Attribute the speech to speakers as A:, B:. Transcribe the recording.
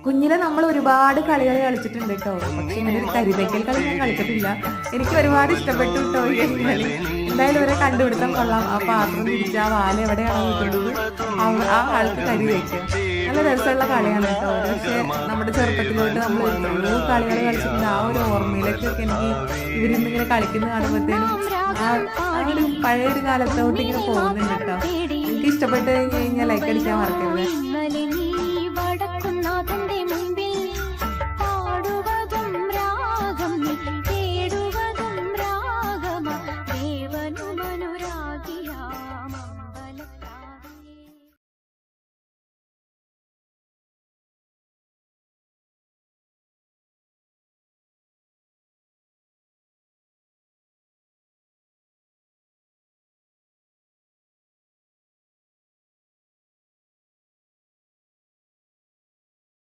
A: കുഞ്ഞിലെ നമ്മൾ ഒരുപാട് കളികൾ കളിച്ചിട്ടുണ്ട് കേട്ടോ. പക്ഷെ ഇങ്ങനെ ഒരു കരിതയ്ക്കൽ കളി ഞാൻ കളിച്ചിട്ടില്ല. എനിക്ക് ഒരുപാട് ഇഷ്ടപ്പെട്ടു കേട്ടോ ഈ കളി. എന്തായാലും ഇവരെ കണ്ടുപിടുത്തം കൊള്ളാം. ആ പാത്രം തിരിച്ച് ആ വാല എവിടെയാണോ നിൽക്കുന്നത് ആ ആൾക്ക് കരി വയ്ക്കുക. നല്ല രസമുള്ള കളിയാണ് കേട്ടോ. പക്ഷെ നമ്മുടെ ചെറുപ്പത്തിലോട്ട് നമ്മൾ ഓരോ കളികൾ കളിച്ചിട്ടുണ്ട്. ആ ഒരു ഓർമ്മയിലേക്കൊക്കെ എനിക്ക് ഇവരിന്നിങ്ങനെ കളിക്കുന്ന കാണുമ്പോഴത്തേനും ആ ഒരു പഴയൊരു കാലത്തോട്ട് ഇങ്ങനെ പോകുന്നുണ്ട് കേട്ടോ. എനിക്ക് ഇഷ്ടപ്പെട്ട് കഴിഞ്ഞ് കഴിഞ്ഞാൽ ലൈക്ക് അടിക്കാൻ മറക്കരുത്.